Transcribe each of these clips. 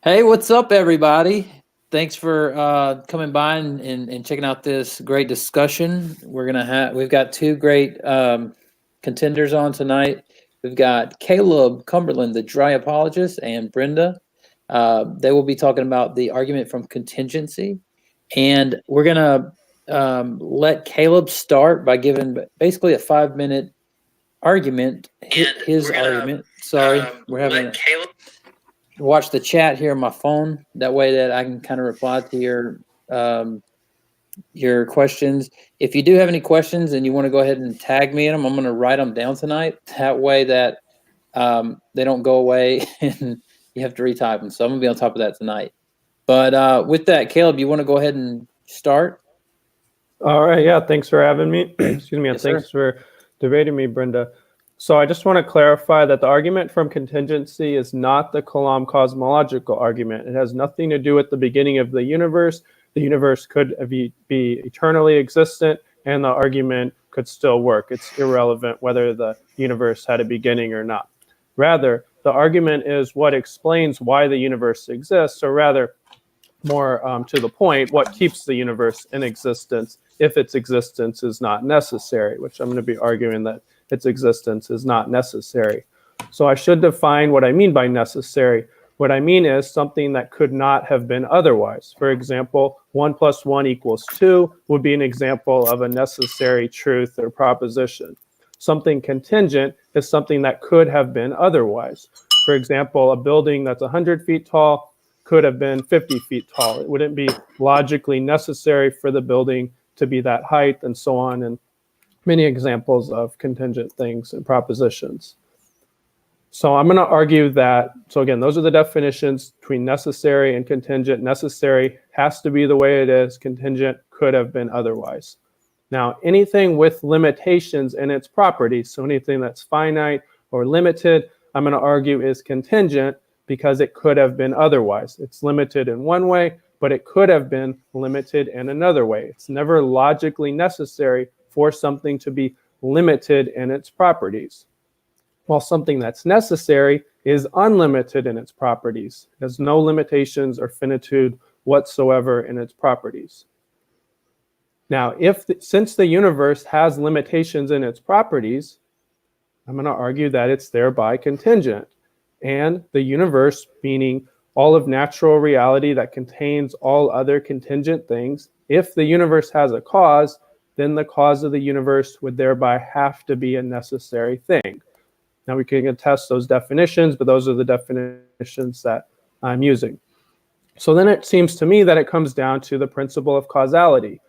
Hey, what's up, everybody? Thanks for coming by and checking out this great discussion. We've got two great contenders on tonight. We've got Caleb Cumberland, the dry apologist, and Brenda. They will be talking about the argument from contingency, and we're gonna let Caleb start by giving basically a 5 minute argument. His argument. Sorry, we're having watch the chat here on my phone. That way that I can kind of reply to your questions. If you do have any questions and you want to go ahead and tag me in them, I'm going to write them down tonight. That way that they don't go away and you have to retype them. So I'm going to be on top of that tonight. But with that, Caleb, you want to go ahead and start? All right. Yeah. Thanks for having me. Excuse me. And Yes, thanks for debating me, Brenda. So I just want to clarify that the argument from contingency is not the Coulomb cosmological argument. It has nothing to do with the beginning of the universe. The universe could be eternally existent, and the argument could still work. It's irrelevant whether the universe had a beginning or not. Rather, the argument is what explains why the universe exists, or rather, more to the point, what keeps the universe in existence if its existence is not necessary, which I'm going to be arguing that its existence is not necessary. So I should define what I mean by necessary. What I mean is something that could not have been otherwise. For example, 1 + 1 = 2 would be an example of a necessary truth or proposition. Something contingent is something that could have been otherwise. For example, a building that's 100 feet tall could have been 50 feet tall. It wouldn't be logically necessary for the building to be that height, and so on, and many examples of contingent things and propositions. So I'm going to argue that, so again, those are the definitions between necessary and contingent. Necessary has to be the way it is. Contingent could have been otherwise. Now, anything with limitations in its properties, so anything that's finite or limited, I'm going to argue is contingent because it could have been otherwise. It's limited in one way, but it could have been limited in another way. It's never logically necessary for something to be limited in its properties, while something that's necessary is unlimited in its properties. It has no limitations or finitude whatsoever in its properties. Now, since the universe has limitations in its properties, I'm going to argue that it's thereby contingent. And the universe, meaning all of natural reality that contains all other contingent things, if the universe has a cause, then the cause of the universe would thereby have to be a necessary thing. Now we can test those definitions, but those are the definitions that I'm using. So then it seems to me that it comes down to the principle of causality.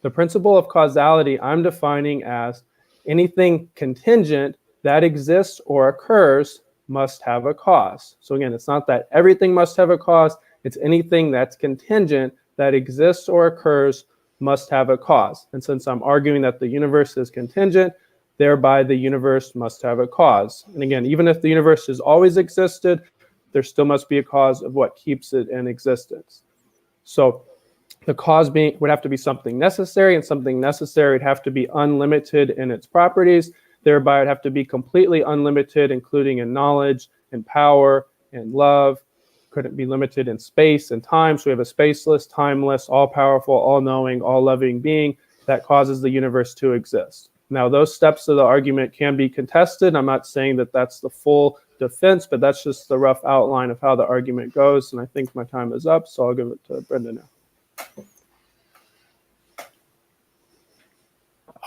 The principle of causality I'm defining as anything contingent that exists or occurs must have a cause. So again, it's not that everything must have a cause, it's anything that's contingent that exists or occurs must have a cause. And since I'm arguing that the universe is contingent, thereby the universe must have a cause. And again, even if the universe has always existed, there still must be a cause of what keeps it in existence. So the cause would have to be something necessary, and something necessary would have to be unlimited in its properties. Thereby, it'd have to be completely unlimited, including in knowledge and power and love. Couldn't be limited in space and time. So we have a spaceless, timeless, all-powerful, all-knowing, all-loving being that causes the universe to exist. Now, those steps of the argument can be contested. I'm not saying that that's the full defense, but that's just the rough outline of how the argument goes. And I think my time is up, so I'll give it to Brenda now.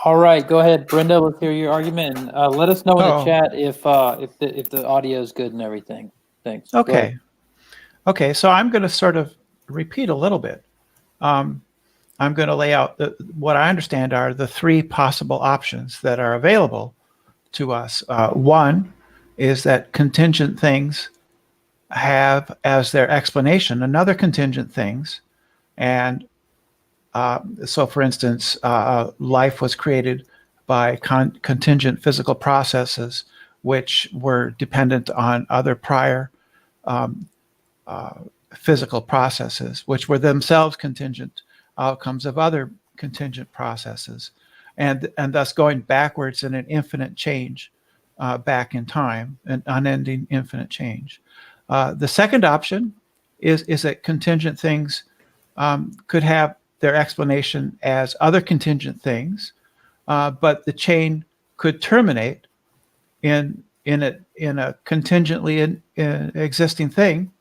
All right, go ahead, Brenda. Let's hear your argument. And, let us know in the chat if the audio is good and everything. Thanks. Okay. Okay, so I'm going to sort of repeat a little bit. I'm going to lay out what I understand are the three possible options that are available to us. One is that contingent things have as their explanation another contingent things. And so, for instance, life was created by contingent physical processes, which were dependent on other prior physical processes, which were themselves contingent outcomes of other contingent processes, and thus going backwards in an infinite change back in time, an unending infinite change. The second option is that contingent things could have their explanation as other contingent things, but the chain could terminate in a contingently existing thing,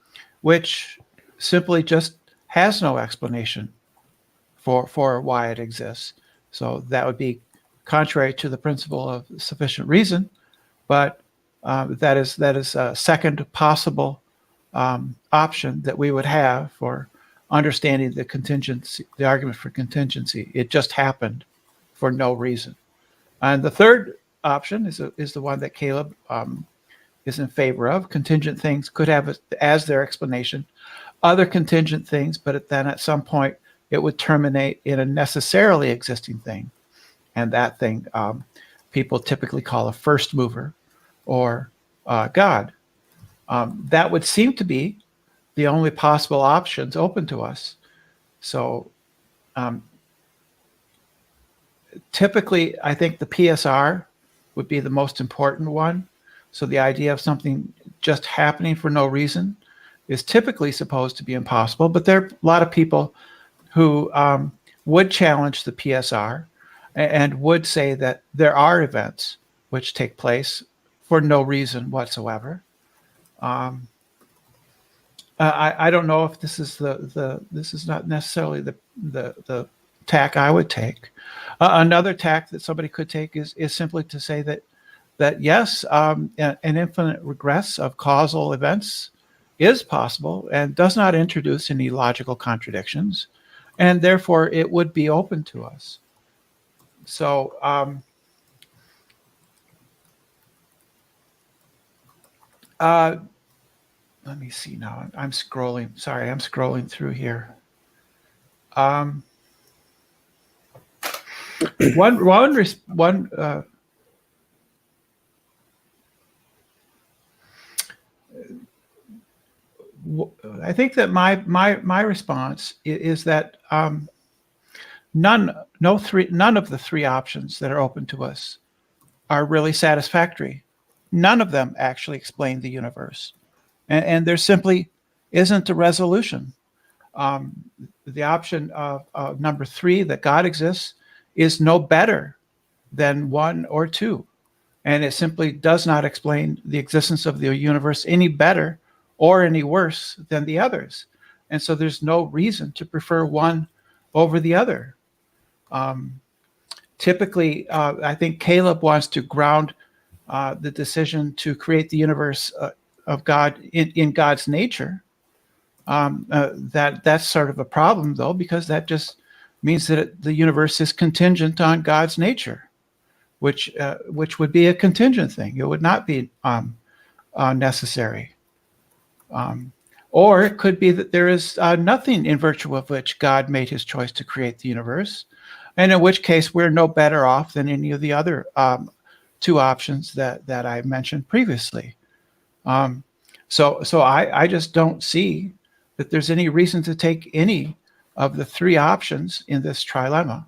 which simply just has no explanation for why it exists. So that would be contrary to the principle of sufficient reason, but that is a second possible option that we would have for understanding the contingency, the argument for contingency. It just happened for no reason. And the third option is the one that Caleb is in favor of. Contingent things could have as their explanation other contingent things, but then at some point it would terminate in a necessarily existing thing. And that thing people typically call a first mover or God. That would seem to be the only possible options open to us. So typically, I think the PSR would be the most important one. So the idea of something just happening for no reason is typically supposed to be impossible, but there are a lot of people who would challenge the PSR and would say that there are events which take place for no reason whatsoever. I don't know if this is this is not necessarily the tack I would take. Another tack that somebody could take is simply to say that yes, an infinite regress of causal events is possible and does not introduce any logical contradictions, and therefore it would be open to us. So let me see now. I'm scrolling. Sorry, I'm scrolling through here. I think that my response is that none of the three options that are open to us are really satisfactory. None of them actually explain the universe, and there simply isn't a resolution. The option of number 3, that God exists, is no better than 1 or 2, and it simply does not explain the existence of the universe any better or any worse than the others. And so there's no reason to prefer one over the other. Typically, I think Caleb wants to ground the decision to create the universe of God in God's nature. That's sort of a problem, though, because that just means that the universe is contingent on God's nature, which would be a contingent thing. It would not be necessary. Or it could be that there is nothing in virtue of which God made his choice to create the universe, and in which case we're no better off than any of the other 2 options that I mentioned previously. So I just don't see that there's any reason to take any of the 3 options in this trilemma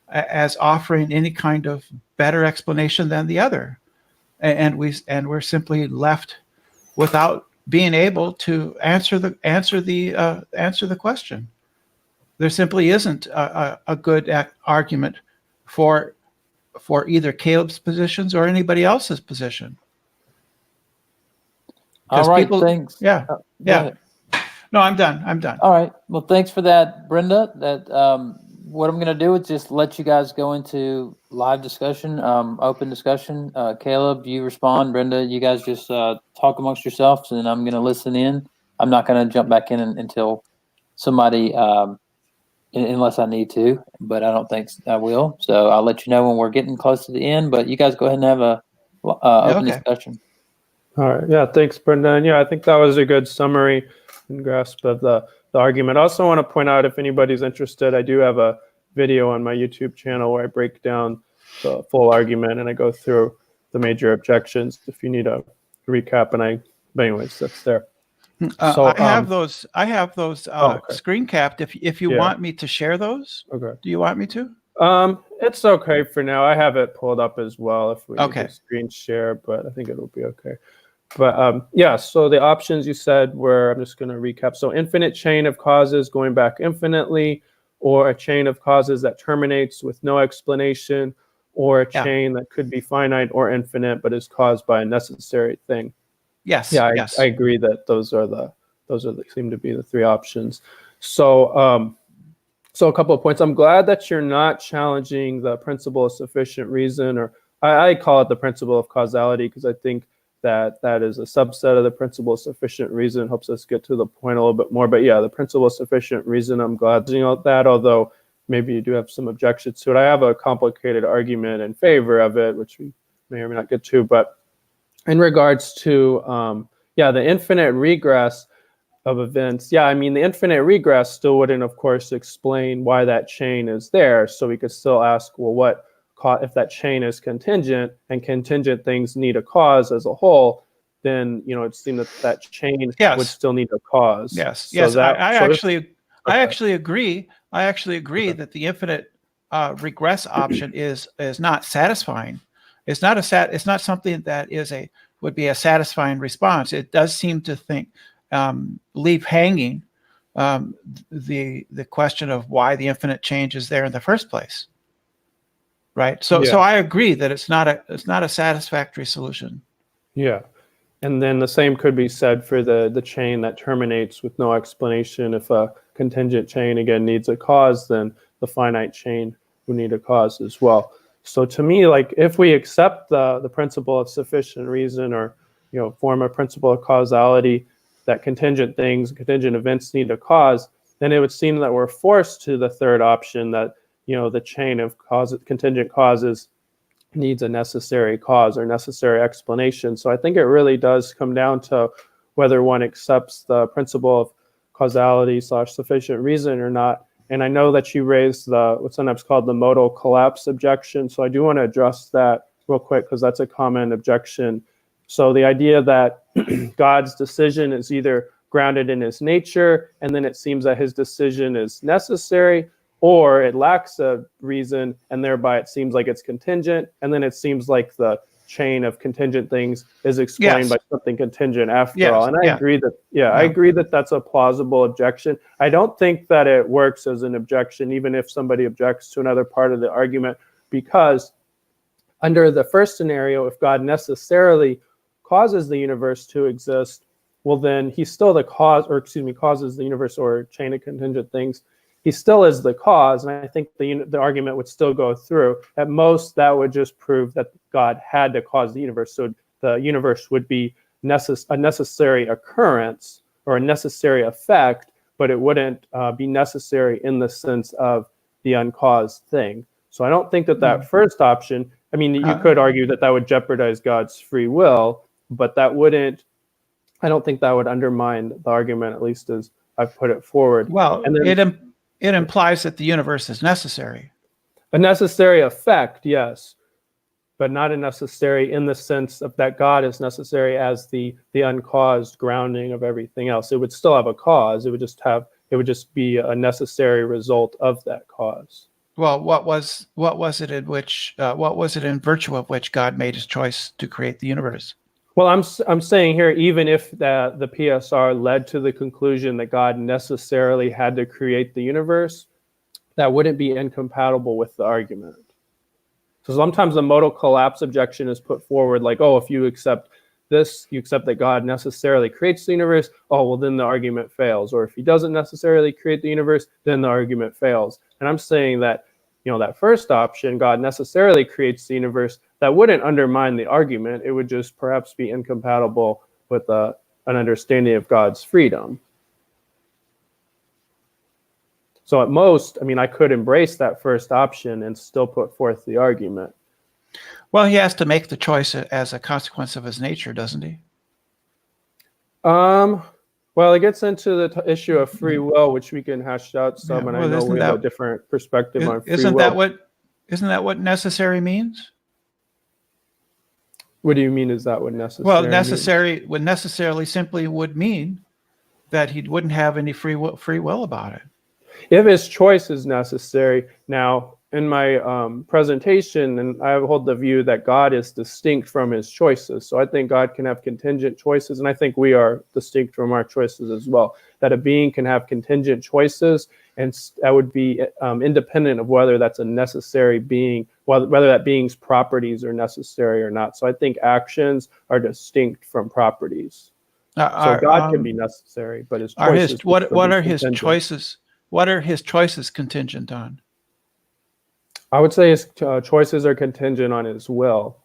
as offering any kind of better explanation than the other, and we're simply left without being able to answer the question. There simply isn't a good argument for either Caleb's positions or anybody else's position. All right, thanks. Yeah, yeah. No, I'm done. All right. Well, thanks for that, Brenda. What I'm going to do is just let you guys go into live discussion, open discussion. Caleb, you respond. Brenda, you guys just talk amongst yourselves, and I'm going to listen in. I'm not going to jump back in until somebody, unless I need to, but I don't think I will. So I'll let you know when we're getting close to the end. But you guys go ahead and have a open discussion. All right. Yeah. Thanks, Brenda. And yeah, I think that was a good summary and grasp of the argument. I also want to point out, if anybody's interested, I do have a video on my YouTube channel where I break down the full argument and I go through the major objections if you need a recap. But anyways, that's there. So I have those screen capped. If you want me to share those, okay. Do you want me to? It's okay for now. I have it pulled up as well if we need to Okay. screen share, but I think it'll be okay. But yeah, so the options you said were, I'm just going to recap. So infinite chain of causes going back infinitely, or a chain of causes that terminates with no explanation, or a Yeah. chain that could be finite or infinite but is caused by a necessary thing. Yes. Yeah, Yes. I agree that those seem to be the three options. So so a couple of points. I'm glad that you're not challenging the principle of sufficient reason, or I call it the principle of causality, because I think that is a subset of the principle of sufficient reason. Helps us get to the point a little bit more. But yeah, the principle of sufficient reason, I'm glad you know that, although maybe you do have some objections to it. I have a complicated argument in favor of it, which we may or may not get to. But in regards to yeah, the infinite regress of events, yeah, I mean, the infinite regress still wouldn't, of course, explain why that chain is there. So we could still ask, well, what if that chain is contingent, and contingent things need a cause as a whole, then, you know, it seemed that that chain would still need a cause. Yes. So Yes. I actually agree. I actually agree Okay. that the infinite regress option is not satisfying. It's not it's not something that would be a satisfying response. It does seem to leave hanging the question of why the infinite change is there in the first place. Right. So Yeah. I agree that it's not a satisfactory solution. Yeah. And then the same could be said for the chain that terminates with no explanation. If a contingent chain, again, needs a cause, then the finite chain would need a cause as well. So to me, like, if we accept the principle of sufficient reason, or, you know, form a principle of causality, that contingent events need a cause, then it would seem that we're forced to the third option, that, you know, the chain of contingent causes needs a necessary cause or necessary explanation. So I think it really does come down to whether one accepts the principle of causality / sufficient reason or not. And I know that you raised what's sometimes called the modal collapse objection. So I do want to address that real quick, because that's a common objection. So the idea that God's decision is either grounded in his nature, and then it seems that his decision is necessary, or it lacks a reason, and thereby it seems like it's contingent, and then it seems like the chain of contingent things is explained by something contingent after all. And I agree that, I agree that that's a plausible objection. I don't think that it works as an objection, even if somebody objects to another part of the argument, because under the first scenario, if God necessarily causes the universe to exist, well, then he's still the cause, or causes the universe or chain of contingent things. He still is the cause, and I think the argument would still go through. At most, that would just prove that God had to cause the universe. So the universe would be a necessary occurrence or a necessary effect, but it wouldn't be necessary in the sense of the uncaused thing. So I don't think that first option, I mean, you could argue that would jeopardize God's free will, but that wouldn't, I don't think that would undermine the argument, at least as I've put it forward. Well, and then, it implies that the universe is necessary. A necessary effect, yes, but not a necessary in the sense of that God is necessary as the uncaused grounding of everything else. It would still have a cause. It would just be a necessary result of that cause. Well, what was it in virtue of which God made his choice to create the universe? Well, I'm saying here, even if the PSR led to the conclusion that God necessarily had to create the universe, that wouldn't be incompatible with the argument. So sometimes the modal collapse objection is put forward like, oh, if you accept this, you accept that God necessarily creates the universe, oh, well, then the argument fails. Or if he doesn't necessarily create the universe, then the argument fails. And I'm saying that, you know, that first option, God necessarily creates the universe, that wouldn't undermine the argument. It would just perhaps be incompatible with an understanding of God's freedom. So at most, I mean, I could embrace that first option and still put forth the argument. Well, he has to make the choice as a consequence of his nature, doesn't he? Well, it gets into the issue of free will, which we can hash out some, and I know we have a different perspective on free will. Isn't that what necessary means? What do you mean? Is that what necessary? Well, necessary would necessarily simply would mean that he wouldn't have any free will about it. If his choice is necessary, now in my presentation, and I hold the view that God is distinct from his choices. So I think God can have contingent choices, and I think we are distinct from our choices as well. That a being can have contingent choices, and that would be independent of whether that's a necessary being, whether that being's properties are necessary or not. So I think actions are distinct from properties. So God can be necessary, but his choices. What are his choices? What are his choices contingent on? I would say his choices are contingent on his will.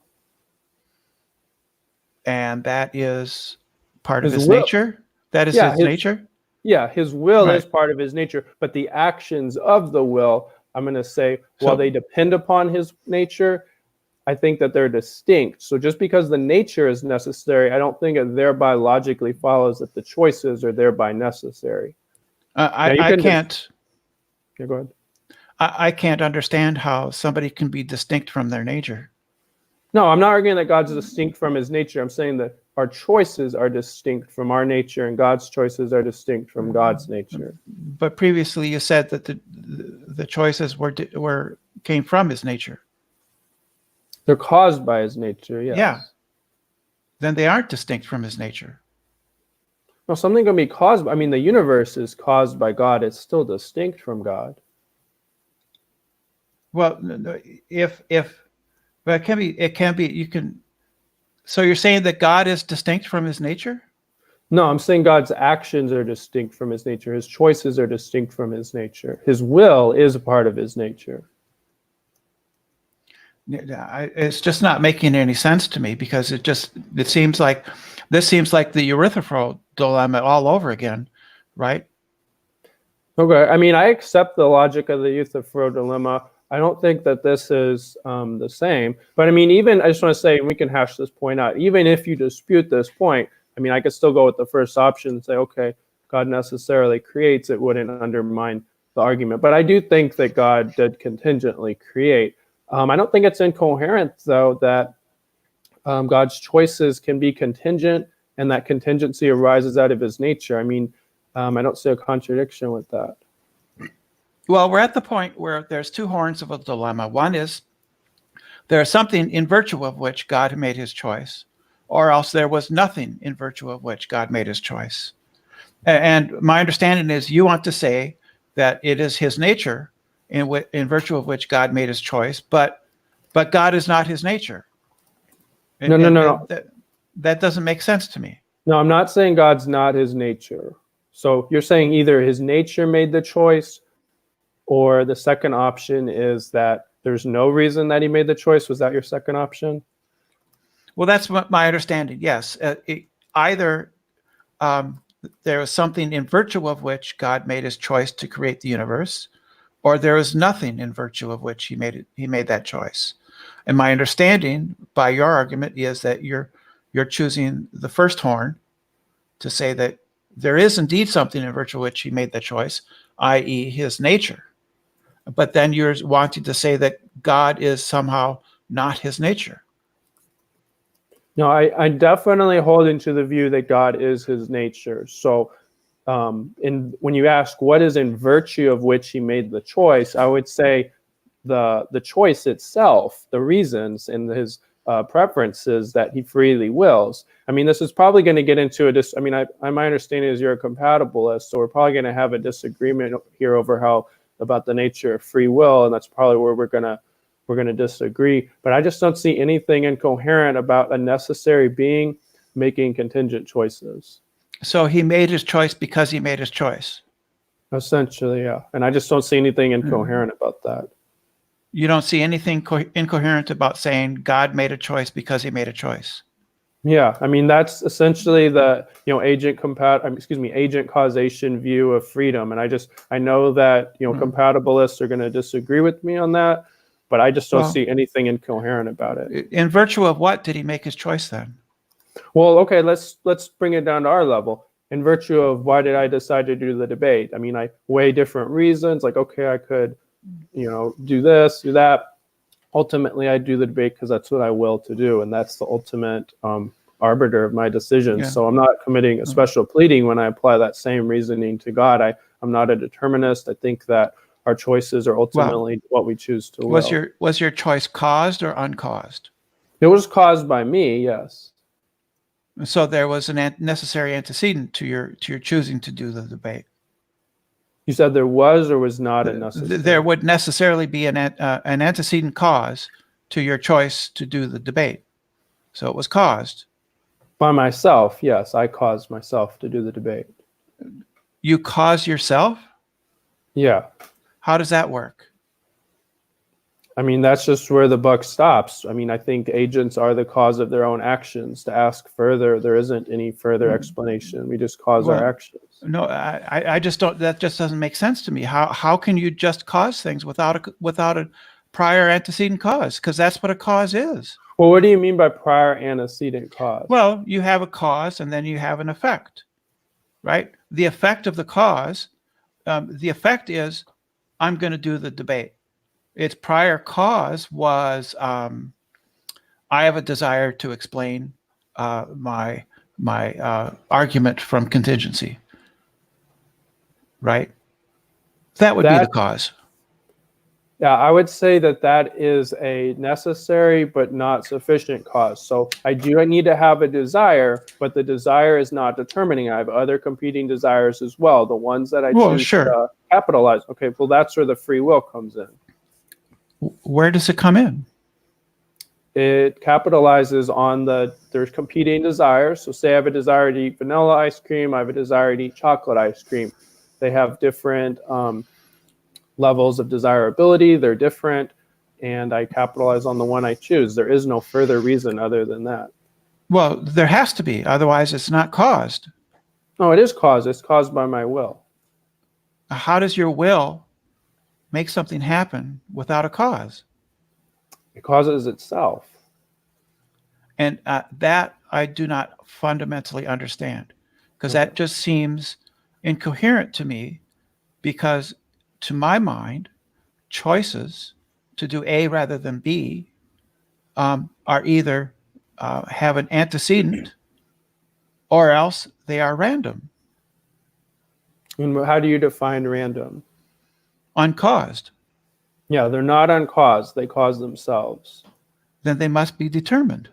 And that is part of his will. nature? That is his nature? Yeah, his will is part of his nature, but the actions of the will, I'm going to say, while they depend upon his nature, I think that they're distinct. So just because the nature is necessary, I don't think it thereby logically follows that the choices are thereby necessary. I can't. Yeah, go ahead. I can't understand how somebody can be distinct from their nature. No, I'm not arguing that God's distinct from his nature. I'm saying that our choices are distinct from our nature, and God's choices are distinct from God's nature. But previously, you said that the choices came from his nature. They're caused by his nature. Yes. Yeah. Then they aren't distinct from his nature. No, something can be caused. I mean, the universe is caused by God. It's still distinct from God. Well, but it can be. You can. So you're saying that God is distinct from his nature? No, I'm saying God's actions are distinct from his nature. His choices are distinct from his nature. His will is a part of his nature. It's just not making any sense to me, because it seems like this seems like the Erythrophro dilemma all over again, right? Okay, I mean, I accept the logic of the Erythrophro dilemma. I don't think that this is the same, but I mean, I just want to say, we can hash this point out. Even if you dispute this point, I mean, I could still go with the first option and say, okay, God necessarily creates. It wouldn't undermine the argument, but I do think that God did contingently create. I don't think it's incoherent, though, that God's choices can be contingent, and that contingency arises out of his nature. I mean, I don't see a contradiction with that. Well, we're at the point where there's two horns of a dilemma. One is there is something in virtue of which God made his choice, or else there was nothing in virtue of which God made his choice. And my understanding is you want to say that it is his nature in virtue of which God made his choice, but God is not his nature. No. That doesn't make sense to me. No, I'm not saying God's not his nature. So you're saying either his nature made the choice, or the second option is that there's no reason that he made the choice. Was that your second option? Well, that's my understanding, yes. Either there is something in virtue of which God made his choice to create the universe, or there is nothing in virtue of which he made that choice. And my understanding by your argument is that you're choosing the first horn to say that there is indeed something in virtue of which he made that choice, i.e. his nature. But then you're wanting to say that God is somehow not his nature. No, I definitely hold into the view that God is his nature. So when you ask what is in virtue of which he made the choice, I would say the choice itself, the reasons and his preferences that he freely wills. I mean, this is probably going to get into my understanding is you're a compatibilist, so we're probably going to have a disagreement here over about the nature of free will, and that's probably where we're going to disagree. But I just don't see anything incoherent about a necessary being making contingent choices. So he made his choice because he made his choice. Essentially, yeah. And I just don't see anything incoherent about that. You don't see anything incoherent about saying God made a choice because he made a choice. Yeah, I mean, that's essentially the agent causation view of freedom. And I know that compatibilists are going to disagree with me on that, but I just don't see anything incoherent about it. In virtue of what did he make his choice then? Well, okay, let's bring it down to our level. In virtue of why did I decide to do the debate? I mean, I weigh different reasons, like, okay, I could do this, do that. Ultimately, I do the debate because that's what I will to do, and that's the ultimate arbiter of my decisions. Yeah. So I'm not committing a special pleading when I apply that same reasoning to God. I'm not a determinist. I think that our choices are ultimately what we choose to will. Was your choice caused or uncaused? It was caused by me, yes. So there was an necessary antecedent to your choosing to do the debate. You said there was or was not a necessary? There would necessarily be an antecedent cause to your choice to do the debate. So it was caused. By myself, yes. I caused myself to do the debate. You caused yourself? Yeah. How does that work? I mean, that's just where the buck stops. I mean, I think agents are the cause of their own actions. To ask further, there isn't any further explanation. We just cause our actions. No, I just don't. That just doesn't make sense to me. How can you just cause things without a prior antecedent cause? Because that's what a cause is. Well, what do you mean by prior antecedent cause? Well, you have a cause and then you have an effect, right? The effect of the cause, the effect is, I'm going to do the debate. Its prior cause was, I have a desire to explain my argument from contingency, right? That would be the cause. Yeah, I would say that is a necessary but not sufficient cause. So I need to have a desire, but the desire is not determining. I have other competing desires as well, the ones that I choose to capitalize. Okay, well, that's where the free will comes in. Where does it come in? It capitalizes on there's competing desires. So say I have a desire to eat vanilla ice cream, I have a desire to eat chocolate ice cream. They have different levels of desirability, they're different, and I capitalize on the one I choose. There is no further reason other than that. Well, there has to be, otherwise it's not caused. No, it is caused. It's caused by my will. How does your will make something happen without a cause? It causes itself. And that I do not fundamentally understand, because that just seems incoherent to me, because to my mind, choices to do A rather than B are either have an antecedent or else they are random. And how do you define random? Uncaused. Yeah, they're not uncaused. They cause themselves. Then they must be determined.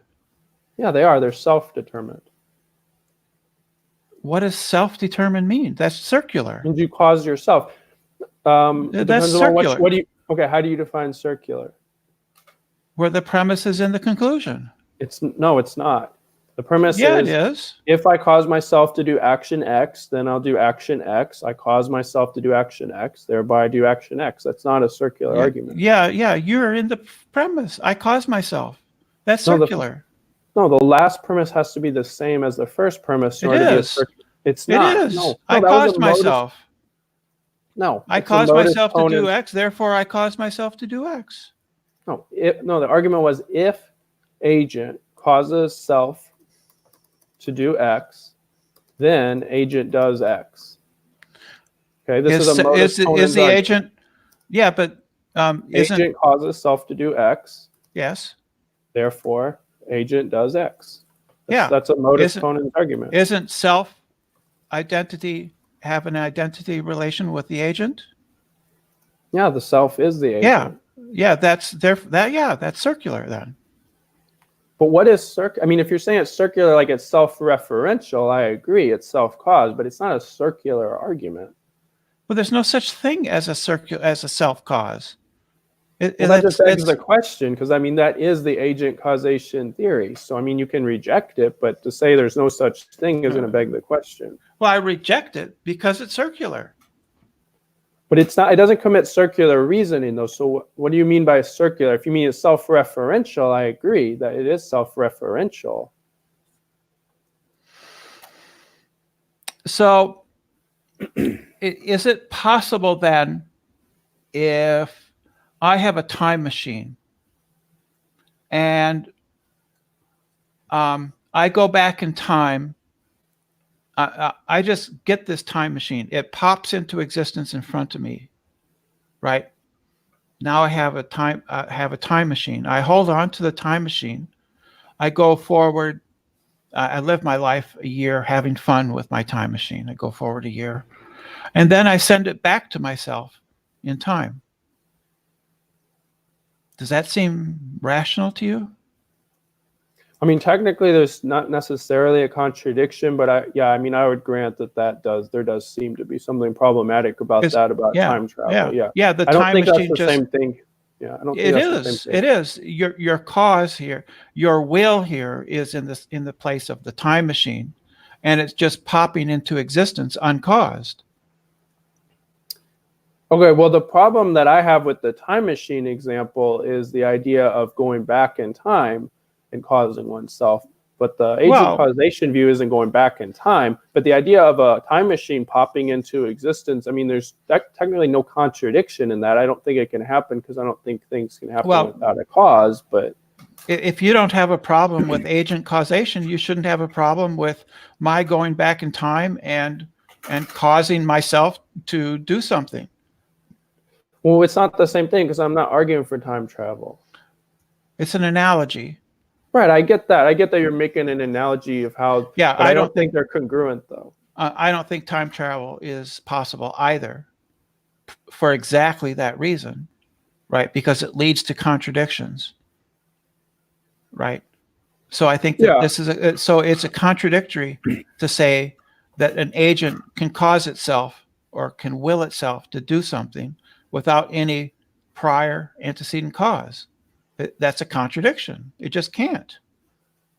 Yeah, they are. They're self-determined. What does self-determined mean? That's circular. It means you cause yourself. That's circular. How do you define circular? Where the premise is in the conclusion. No, it's not. The premise is, it is. If I cause myself to do action X, then I'll do action X. I cause myself to do action X, thereby I do action X. That's not a circular argument. Yeah, you're in the premise. I cause myself. That's circular. No, the last premise has to be the same as the first premise. It is. It's not. It is. No, I caused myself. No. I caused myself to do X, therefore I caused myself to do X. No, the argument was if agent causes self to do X, then agent does X. Okay, this is a modus ponens is the argument. agent? Yeah, but agent causes self to do X. Yes. Therefore, agent does X. That's a modus ponens argument. Isn't self identity have an identity relation with the agent? Yeah, the self is the agent. Yeah, that's circular then. But what is circular? I mean, if you're saying it's circular, like it's self-referential, I agree, it's self-caused, but it's not a circular argument. Well, there's no such thing as a self-cause. That just begs the question, because I mean that is the agent causation theory. So I mean you can reject it, but to say there's no such thing is going to beg the question. Well, I reject it because it's circular. But it's not. It doesn't commit circular reasoning though. So what do you mean by circular? If you mean it's self-referential, I agree that it is self-referential. So is it possible then, if I have a time machine and I go back in time, I just get this time machine. It pops into existence in front of me, right? Now I have a time machine. I hold on to the time machine. I go forward. I live my life a year having fun with my time machine. I go forward a year. And then I send it back to myself in time. Does that seem rational to you? I mean, technically, there's not necessarily a contradiction, but I mean, I would grant that there does seem to be something problematic about time travel. Yeah. The I don't time think that's machine the same thing. Yeah, I don't think that's the same thing. It is. Your cause here, your will here is in the place of the time machine, and it's just popping into existence uncaused. Okay, well, the problem that I have with the time machine example is the idea of going back in time and causing oneself. But the agent causation view isn't going back in time. But the idea of a time machine popping into existence, I mean, there's technically no contradiction in that. I don't think it can happen because I don't think things can happen without a cause. But if you don't have a problem with agent causation, you shouldn't have a problem with my going back in time and causing myself to do something. Well, it's not the same thing because I'm not arguing for time travel. It's an analogy. Right, I get that. I get that you're making an analogy of how. Yeah, I don't think they're congruent, though. I don't think time travel is possible either, for exactly that reason, right? Because it leads to contradictions, right? So I think that this is it's a contradictory to say that an agent can cause itself or can will itself to do something without any prior antecedent cause. That's a contradiction. It just can't.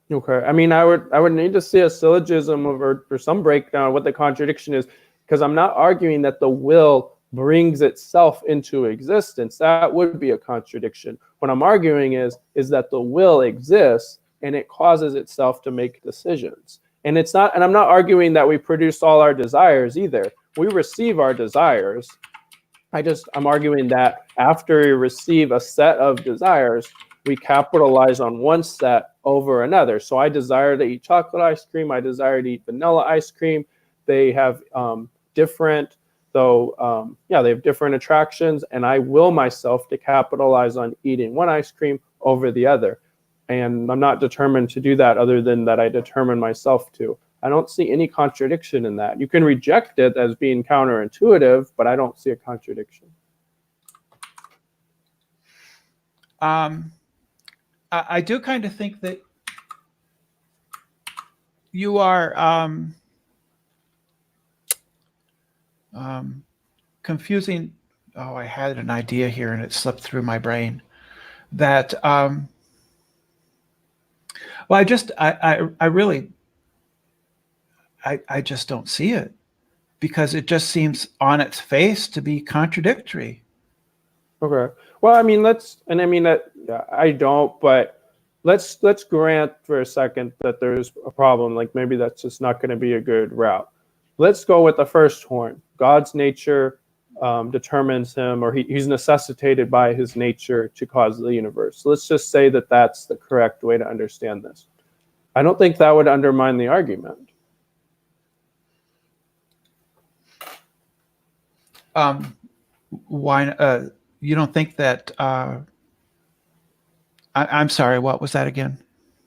Okay. I mean, I would need to see a syllogism or some breakdown of what the contradiction is, because I'm not arguing that the will brings itself into existence. That would be a contradiction. What I'm arguing is that the will exists and it causes itself to make decisions. And I'm not arguing that we produce all our desires either. We receive our desires. I'm arguing that after we receive a set of desires, we capitalize on one set over another. So I desire to eat chocolate ice cream. I desire to eat vanilla ice cream. They have different attractions, and I will myself to capitalize on eating one ice cream over the other. And I'm not determined to do that other than that I determine myself to. I don't see any contradiction in that. You can reject it as being counterintuitive, but I don't see a contradiction. I do kind of think that you are confusing. Oh, I had an idea here and it slipped through my brain. That I just don't see it, because it just seems on its face to be contradictory. Okay. Well, I mean, I don't, but let's grant for a second that there's a problem. Like maybe that's just not going to be a good route. Let's go with the first horn. God's nature determines him, or he's necessitated by his nature to cause the universe. Let's just say that that's the correct way to understand this. I don't think that would undermine the argument. Why? You don't think that? I'm sorry. What was that again?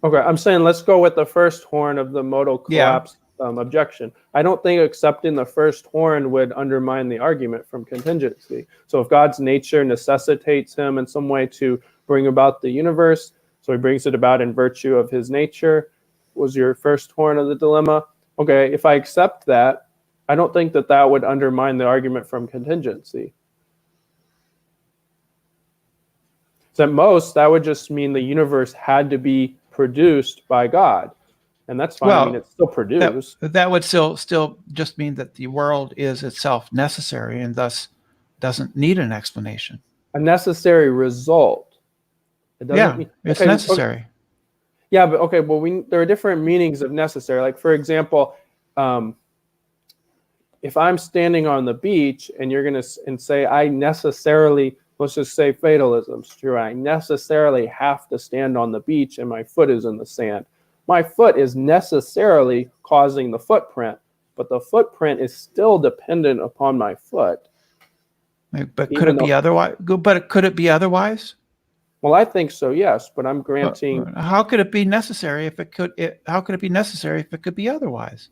Okay, I'm saying let's go with the first horn of the modal collapse objection. I don't think accepting the first horn would undermine the argument from contingency. So if God's nature necessitates him in some way to bring about the universe, so he brings it about in virtue of his nature, was your first horn of the dilemma. Okay, if I accept that, I don't think that would undermine the argument from contingency. So at most, that would just mean the universe had to be produced by God. And that's fine. I mean, it's still produced. That would still just mean that the world is itself necessary and thus doesn't need an explanation. A necessary result. It's necessary. Okay. Yeah, but okay, well, there are different meanings of necessary. Like, for example, if I'm standing on the beach and you're going to say I necessarily, let's just say fatalism's true, I necessarily have to stand on the beach and my foot is in the sand. My foot is necessarily causing the footprint, but the footprint is still dependent upon my foot. But could it be otherwise? But could it be otherwise? Well, I think so, yes. But I'm granting. How could it be necessary if it could? How could it be necessary if it could be otherwise?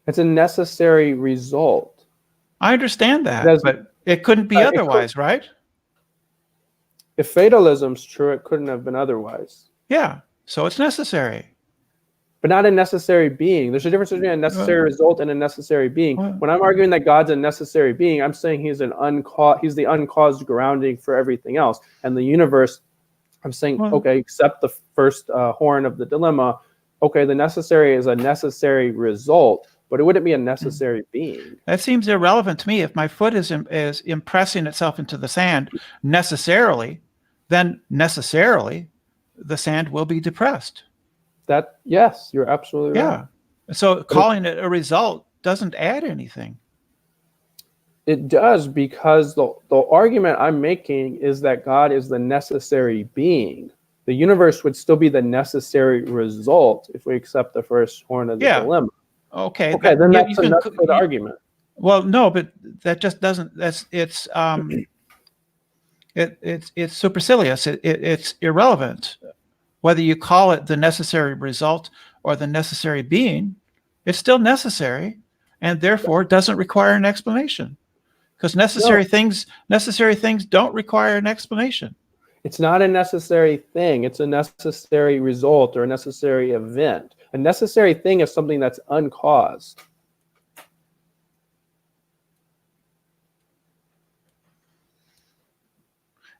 It's a necessary result. I understand that, but It couldn't be It otherwise, right? If fatalism's true, it couldn't have been otherwise. Yeah. So it's necessary. But not a necessary being. There's a difference between a necessary result and a necessary being. When I'm arguing that God's a necessary being, I'm saying he's the uncaused grounding for everything else. And the universe, I'm saying, okay, accept the first horn of the dilemma. Okay, the necessary is a necessary result, but it wouldn't be a necessary being. That seems irrelevant to me. If my foot is impressing itself into the sand necessarily, then necessarily the sand will be depressed. Yes, you're absolutely right. Yeah. So calling it a result doesn't add anything. It does, because the argument I'm making is that God is the necessary being. The universe would still be the necessary result if we accept the first horn of the dilemma. Okay. Then that's enough for the argument. Well, no, but that just doesn't. It's supercilious. It's irrelevant. Whether you call it the necessary result or the necessary being, it's still necessary, and therefore doesn't require an explanation. Because necessary things don't require an explanation. It's not a necessary thing. It's a necessary result or a necessary event. A necessary thing is something that's uncaused.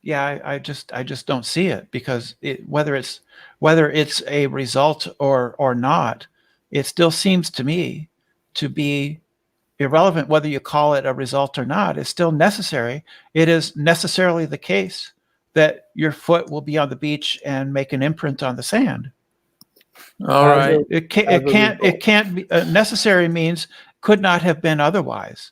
Yeah, I just don't see it, because whether it's a result or not, it still seems to me to be irrelevant whether you call it a result or not. It's still necessary. It is necessarily the case that your foot will be on the beach and make an imprint on the sand. All right. It can't be. Necessary means could not have been otherwise.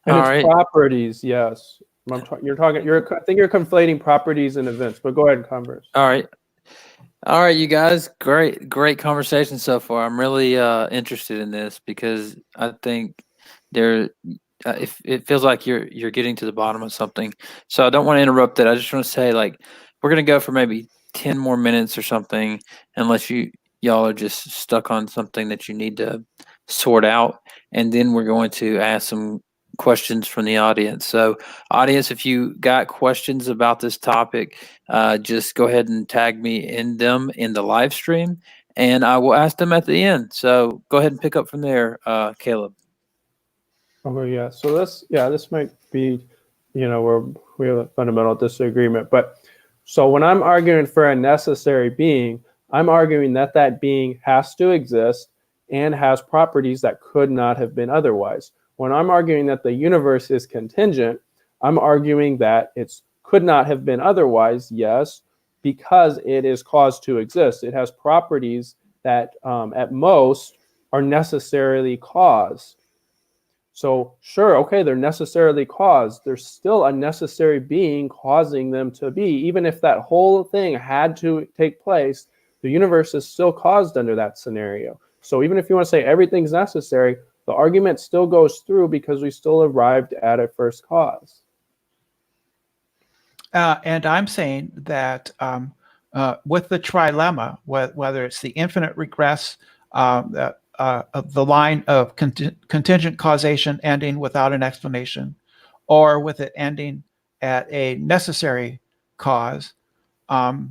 And its properties, yes. I think you're conflating properties and events, but go ahead and converse. All right, you guys. Great conversation so far. I'm really interested in this, because I think it feels like you're getting to the bottom of something. So I don't want to interrupt it. I just want to say, like, we're gonna go for maybe 10 more minutes or something, unless y'all are just stuck on something that you need to sort out, and then we're going to ask some questions from the audience. So, audience, if you got questions about this topic, just go ahead and tag me in them in the live stream, and I will ask them at the end. So go ahead and pick up from there, Caleb. Oh yeah. So this might be, where we have a fundamental disagreement. But so when I'm arguing for a necessary being, I'm arguing that that being has to exist and has properties that could not have been otherwise. When I'm arguing that the universe is contingent, I'm arguing that it could not have been otherwise, yes, because it is caused to exist. It has properties that at most are necessarily caused. So sure, okay, they're necessarily caused. There's still a necessary being causing them to be. Even if that whole thing had to take place, the universe is still caused under that scenario. So even if you want to say everything's necessary, the argument still goes through because we still arrived at a first cause. And I'm saying that with the trilemma, whether it's the infinite regress, of the line of contingent causation ending without an explanation, or with it ending at a necessary cause, I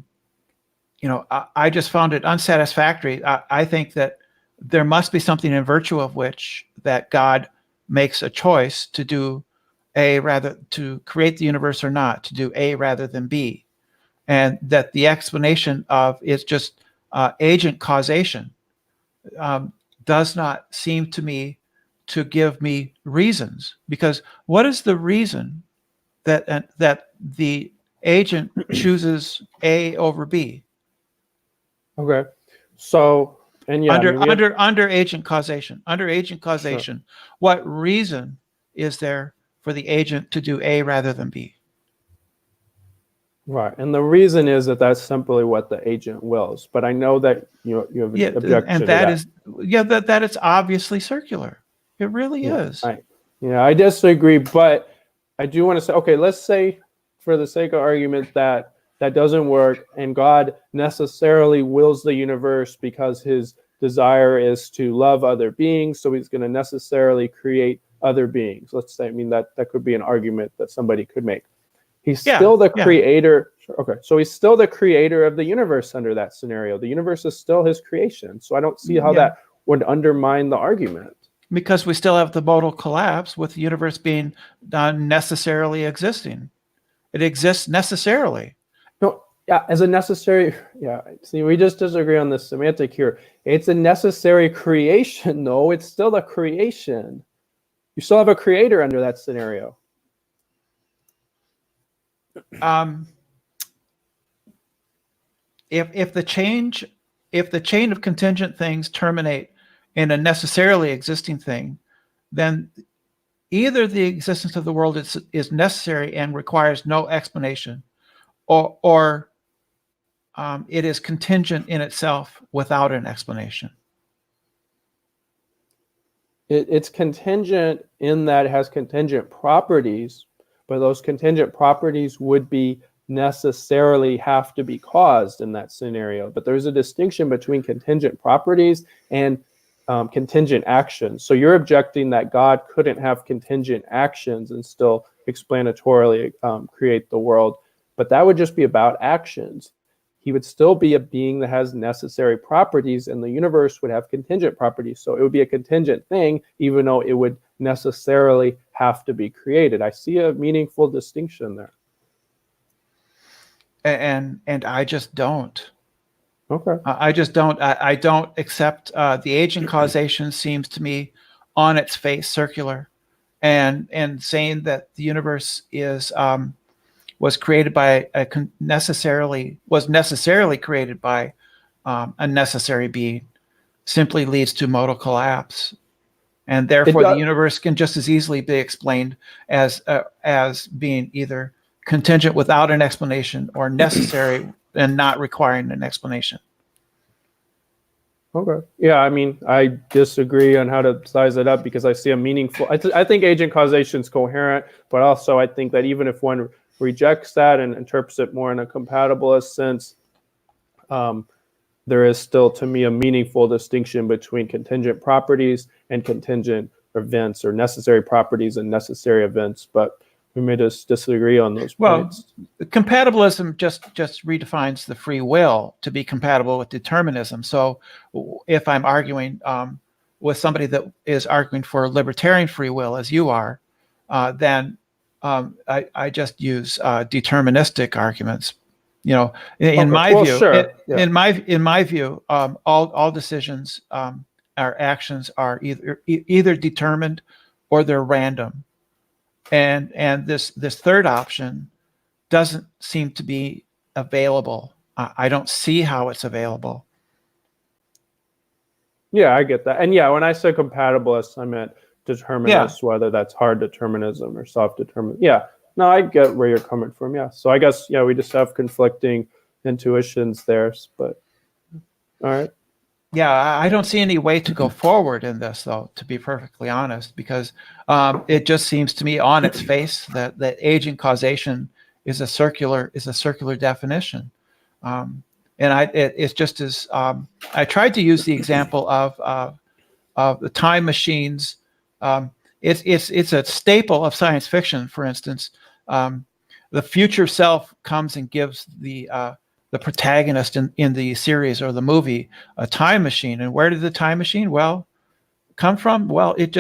just found it unsatisfactory. I think that there must be something in virtue of which that God makes a choice to do to create the universe or not, to do A rather than B. And that the explanation of it's just agent causation does not seem to me to give me reasons. Because what is the reason that the agent chooses A over B? Okay. So, and yeah, under agent causation, Sure. what reason is there for the agent to do A rather than B? Right, and the reason is that that's simply what the agent wills. But I know that you have an objection and to that. that it's obviously circular. It really is. I disagree, but I do want to say, okay, let's say for the sake of argument that doesn't work, and God necessarily wills the universe because his desire is to love other beings, so he's going to necessarily create other beings. Let's say, I mean, that could be an argument that somebody could make. He's Yeah, still the yeah. creator. Okay, so he's still the creator of the universe under that scenario. The universe is still his creation. So I don't see how that would undermine the argument. Because we still have the modal collapse with the universe being necessarily existing. It exists necessarily. No, yeah, as a necessary, yeah. See, we just disagree on the semantic here. It's a necessary creation, though. It's still a creation. You still have a creator under that scenario. If the chain of contingent things terminate in a necessarily existing thing, then either the existence of the world is necessary and requires no explanation, or it is contingent in itself without an explanation. It's contingent in that it has contingent properties, but those contingent properties would be necessarily have to be caused in that scenario. But there's a distinction between contingent properties and contingent actions. So you're objecting that God couldn't have contingent actions and still explanatorily create the world, but that would just be about actions. He would still be a being that has necessary properties, and the universe would have contingent properties. So it would be a contingent thing, even though it would necessarily have to be created. I see a meaningful distinction there. And I just don't. Okay. I just don't. I don't accept the agent causation. Seems to me on its face circular, and saying that the universe is was created by necessarily created by a necessary being simply leads to modal collapse, and therefore the universe can just as easily be explained as being either contingent without an explanation or necessary and not requiring an explanation. Okay. Yeah, I mean, I disagree on how to size it up because I see a meaningful. I think agent causation is coherent, but also I think that even if one rejects that and interprets it more in a compatibilist sense, there is still, to me, a meaningful distinction between contingent properties and contingent events, or necessary properties and necessary events. But we may just disagree on those points. Compatibilism just redefines the free will to be compatible with determinism. So if I'm arguing with somebody that is arguing for libertarian free will, as you are, then I just use deterministic arguments. You know, in my view, sure. in my view, all decisions, our actions are either determined or they're random. And this third option doesn't seem to be available. I don't see how it's available. Yeah, I get that. And yeah, when I say compatibilist, I meant determinist, whether that's hard determinism or soft determinism. Yeah, no, I get where you're coming from. Yeah, so I guess, yeah, we just have conflicting intuitions there. But all right. Yeah, I don't see any way to go forward in this, though, to be perfectly honest, because it just seems to me on its face that agent causation is a circular definition, and it's just as I tried to use the example of the time machines. It's a staple of science fiction. For instance, the future self comes and gives the protagonist in the series or the movie a time machine. And where did the time machine come from? Well, it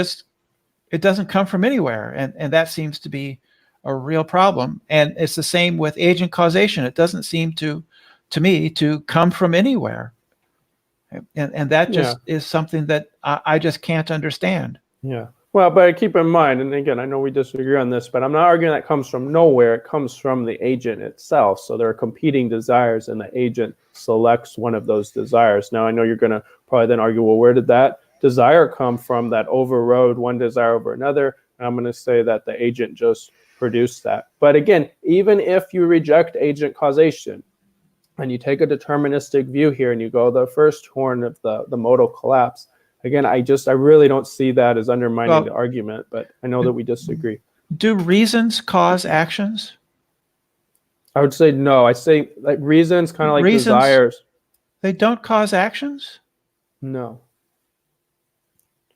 doesn't come from anywhere, and that seems to be a real problem. And it's the same with agent causation. It doesn't seem to me to come from anywhere, and that just is something that I just can't understand. Yeah. Well, but keep in mind, and again, I know we disagree on this, but I'm not arguing that comes from nowhere. It comes from the agent itself. So there are competing desires, and the agent selects one of those desires. Now, I know you're going to probably then argue, well, where did that desire come from that overrode one desire over another? And I'm going to say that the agent just produced that. But again, even if you reject agent causation and you take a deterministic view here and you go the first horn of the modal collapse, again, I really don't see that as undermining the argument, but I know that we disagree. Do reasons cause actions? I would say no. I say like reasons, kind of like desires. They don't cause actions? No.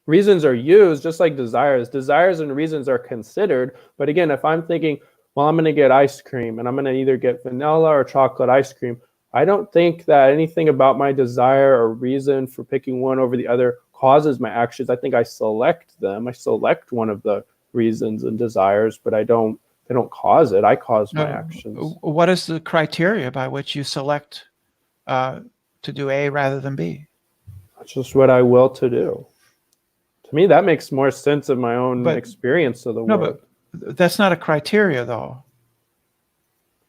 reasons are used just like desires. Desires and reasons are considered. But again, if I'm thinking, well, I'm going to get ice cream and I'm going to either get vanilla or chocolate ice cream, I don't think that anything about my desire or reason for picking one over the other causes my actions. I think I select them. I select one of the reasons and desires, but they don't cause it. I cause my actions. What is the criteria by which you select to do A rather than B? That's just what I will to do. To me, that makes more sense of my own experience of the world. But that's not a criteria, though.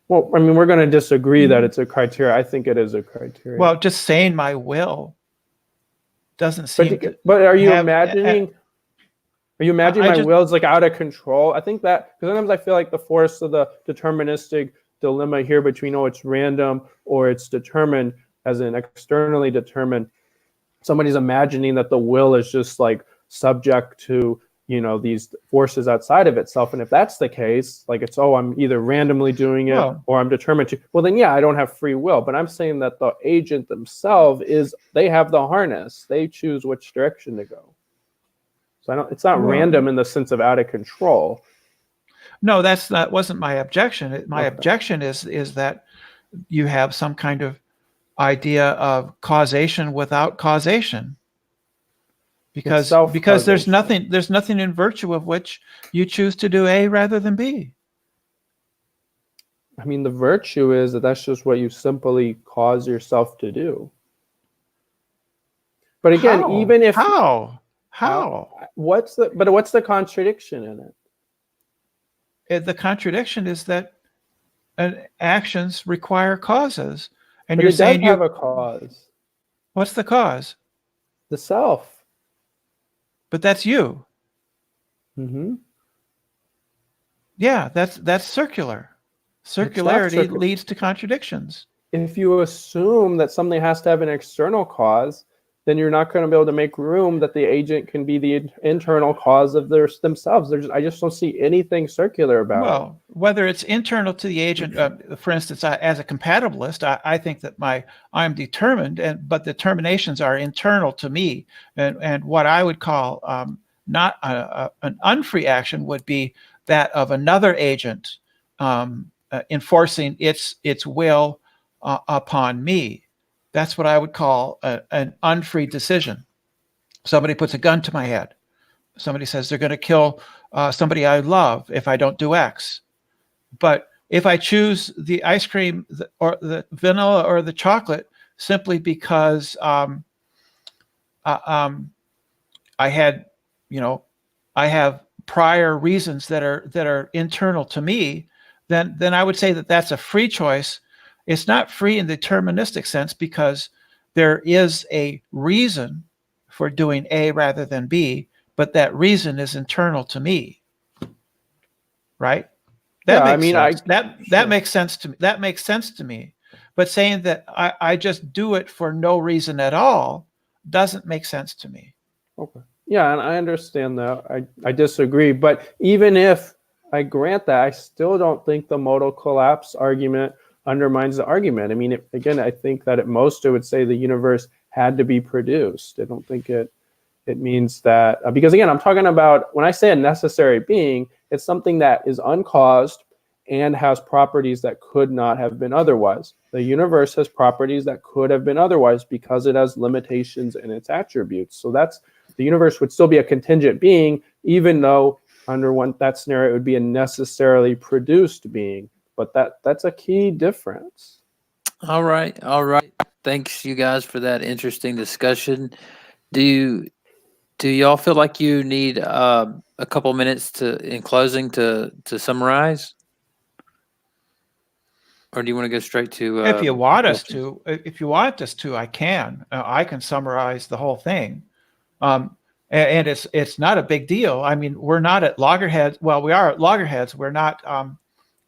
Well, I mean, we're going to disagree that it's a criteria. I think it is a criteria. Well, just saying my will doesn't seem. But are you imagining? Are you imagining my will is like out of control? I think that because sometimes I feel like the force of the deterministic dilemma here between it's random or it's determined as an externally determined. Somebody's imagining that the will is just like subject to these forces outside of itself, and if that's the case, like it's I'm either randomly doing it or I'm determined to. Well, then I don't have free will. But I'm saying that the agent themselves they have the harness. They choose which direction to go. So it's not random in the sense of out of control. No, that wasn't my objection. My objection is that you have some kind of idea of causation without causation. Because there's nothing in virtue of which you choose to do A rather than B. I mean, the virtue is that that's just what you simply cause yourself to do. But again, even if what's the contradiction in it? The contradiction is that actions require causes, and you're saying you have a cause. What's the cause? The self. But that's you. Mm-hmm. Yeah, that's circular. Circularity leads to contradictions. If you assume that something has to have an external cause, then you're not going to be able to make room that the agent can be the internal cause of themselves. I just don't see anything circular about it. Well, whether it's internal to the agent, for instance, as a compatibilist, I think that I'm determined, but the determinations are internal to me. And what I would call not an unfree action would be that of another agent enforcing its will upon me. That's what I would call an unfree decision. Somebody puts a gun to my head. Somebody says they're going to kill somebody I love if I don't do X. But if I choose the ice cream or the vanilla or the chocolate simply because I have prior reasons that are internal to me, then I would say that that's a free choice. It's not free in the deterministic sense because there is a reason for doing A rather than B, but that reason is internal to me. Right? That makes sense to me. That makes sense to me. But saying that I just do it for no reason at all doesn't make sense to me. Okay. Yeah, and I understand that. I disagree. But even if I grant that, I still don't think the modal collapse argument undermines the argument. I mean, I think that at most it would say the universe had to be produced. I don't think it means that, because again, I'm talking about, when I say a necessary being, it's something that is uncaused and has properties that could not have been otherwise. The universe has properties that could have been otherwise because it has limitations in its attributes. So the universe would still be a contingent being, even though under that scenario, it would be a necessarily produced being. But that's a key difference. All right. Thanks, you guys, for that interesting discussion. Do y'all feel like you need a couple minutes in closing to summarize, or do you want to go straight to? If you want us to, I can. I can summarize the whole thing, and it's not a big deal. I mean, we're not at loggerheads. Well, we are at loggerheads. We're not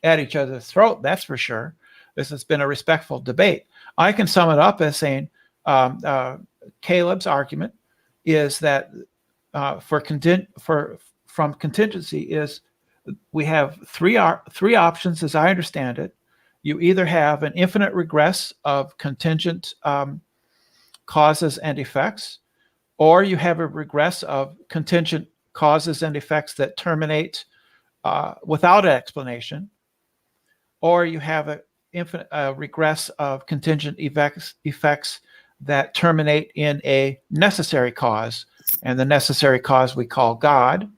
at each other's throat, that's for sure. This has been a respectful debate. I can sum it up as saying Caleb's argument is that from contingency is we have three options as I understand it. You either have an infinite regress of contingent causes and effects, or you have a regress of contingent causes and effects that terminate without an explanation, or you have a regress of contingent effects that terminate in a necessary cause, and the necessary cause we call God.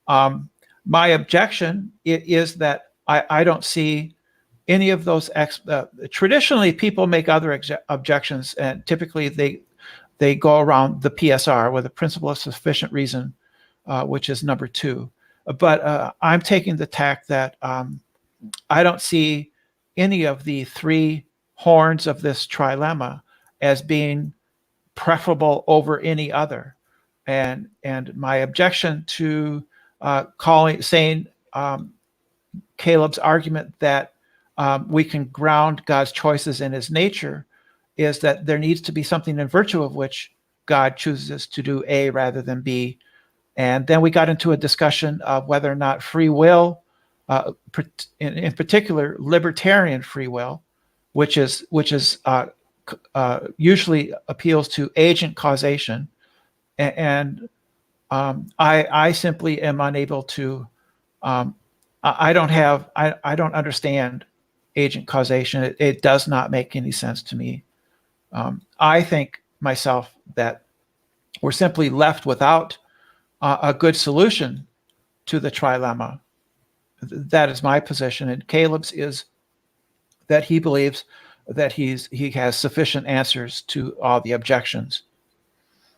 My objection is that I don't see any of those. Traditionally, people make other objections, and typically they go around the PSR, with the principle of sufficient reason, which is number 2. But I'm taking the tack that I don't see any of the 3 horns of this trilemma as being preferable over any other. And my objection to saying Caleb's argument that we can ground God's choices in his nature is that there needs to be something in virtue of which God chooses to do A rather than B. And then we got into a discussion of whether or not free will, in particular libertarian free will, which is usually appeals to agent causation, and I simply am unable to. I don't understand agent causation. It does not make any sense to me. I think myself that we're simply left without a good solution to the trilemma. That is my position, and Caleb's is that he believes that he has sufficient answers to all the objections.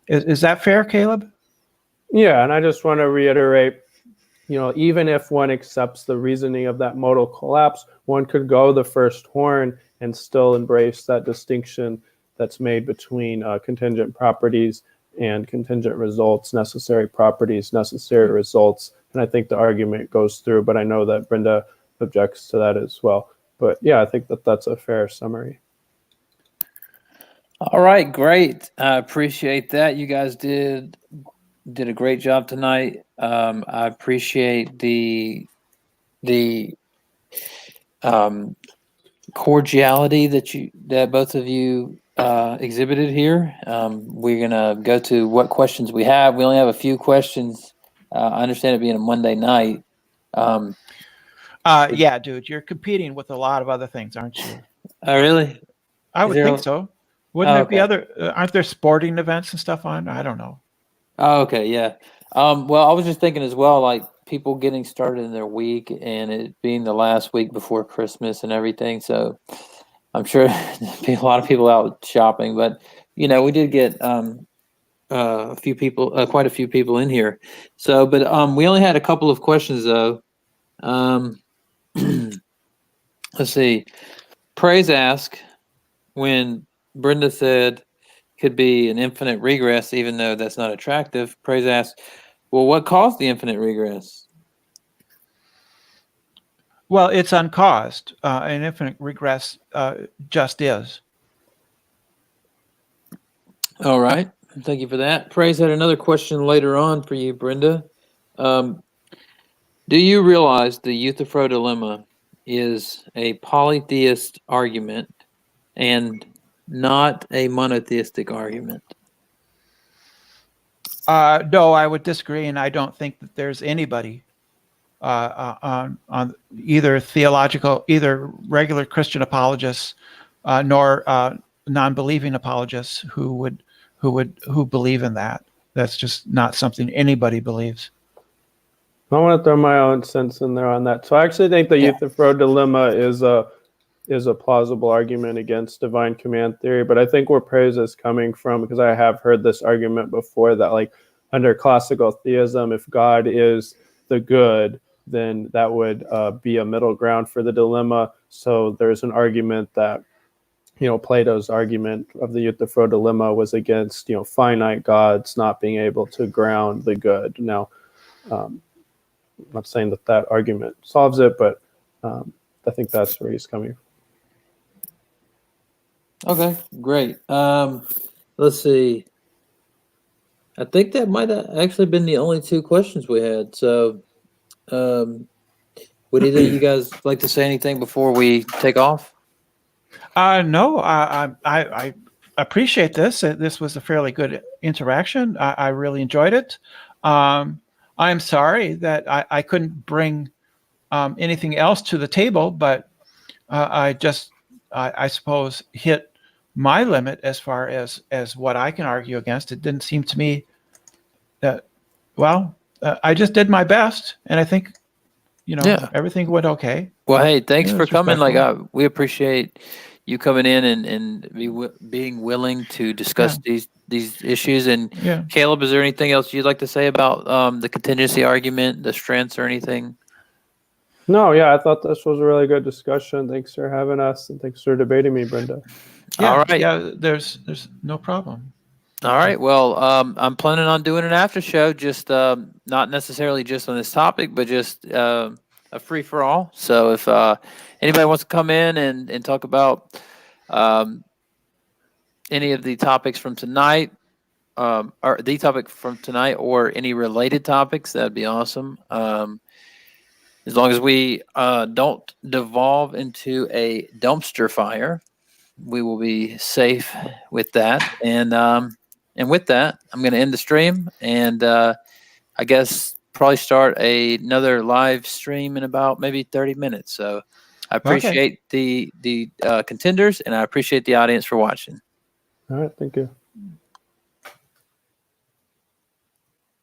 Is that fair, Caleb? Yeah, and I just want to reiterate, even if one accepts the reasoning of that modal collapse, one could go the first horn and still embrace that distinction that's made between contingent properties and contingent results, necessary properties, necessary results. And I think the argument goes through, but I know that Brenda objects to that as well. But yeah, I think that that's a fair summary. All right, great. I appreciate that. You guys did a great job tonight. I appreciate the cordiality that both of you exhibited here. We're gonna go to what questions we have. We only have a few questions. I understand it being a Monday night. Yeah, dude, you're competing with a lot of other things, aren't you? Oh, really? I would think so. Wouldn't there be other? Aren't there sporting events and stuff on? I don't know. Oh, okay, yeah. Well, I was just thinking as well, like people getting started in their week and it being the last week before Christmas and everything. So I'm sure there'll be a lot of people out shopping, but we did get a few people, quite a few people in here. So, but we only had a couple of questions though. Let's see. Praise ask when Brenda said could be an infinite regress, even though that's not attractive. Praise asks, well, what caused the infinite regress? Well, it's uncaused. An infinite regress just is. All right. Thank you for that. Praise had another question later on for you, Brenda. Do you realize the Euthyphro dilemma is a polytheist argument and not a monotheistic argument? No, I would disagree, and I don't think that there's anybody on either regular Christian apologists nor non-believing apologists who believe in that. That's just not something anybody believes. I want to throw my own sense in there on that. So I actually think the Euthyphro dilemma is a plausible argument against divine command theory, but I think where praise is coming from, because I have heard this argument before, that like under classical theism, if God is the good, then that would be a middle ground for the dilemma. So there's an argument that Plato's argument of the Euthyphro dilemma was against finite gods not being able to ground the good. Now I'm not saying that argument solves it, but I think that's where he's coming from. Okay, great. Let's see. I think that might have actually been the only 2 questions we had. So, would either of you guys like to say anything before we take off? No, I appreciate this. This was a fairly good interaction. I really enjoyed it. I'm sorry that I couldn't bring anything else to the table, but I suppose, hit my limit as far as what I can argue against. It didn't seem to me that, I just did my best, and I think, Yeah. everything went okay. Well, hey, thanks Yeah, for it's coming. Like, respectful. we appreciate you coming in and being willing to discuss these issues. And Yeah. Caleb, is there anything else you'd like to say about the contingency argument, the strengths, or anything? No, yeah, I thought this was a really good discussion. Thanks for having us, and thanks for debating me, Brenda. Yeah. All right. Yeah. There's no problem. All right. Well, I'm planning on doing an after show, just not necessarily just on this topic, but just a free for all. So if anybody wants to come in and talk about any of the topics from tonight, or the topic from tonight, or any related topics, that'd be awesome. As long as we don't devolve into a dumpster fire, we will be safe with that. And with that, I'm going to end the stream, and I guess probably start another live stream in about maybe 30 minutes. So I appreciate the contenders, and I appreciate the audience for watching. All right, thank you.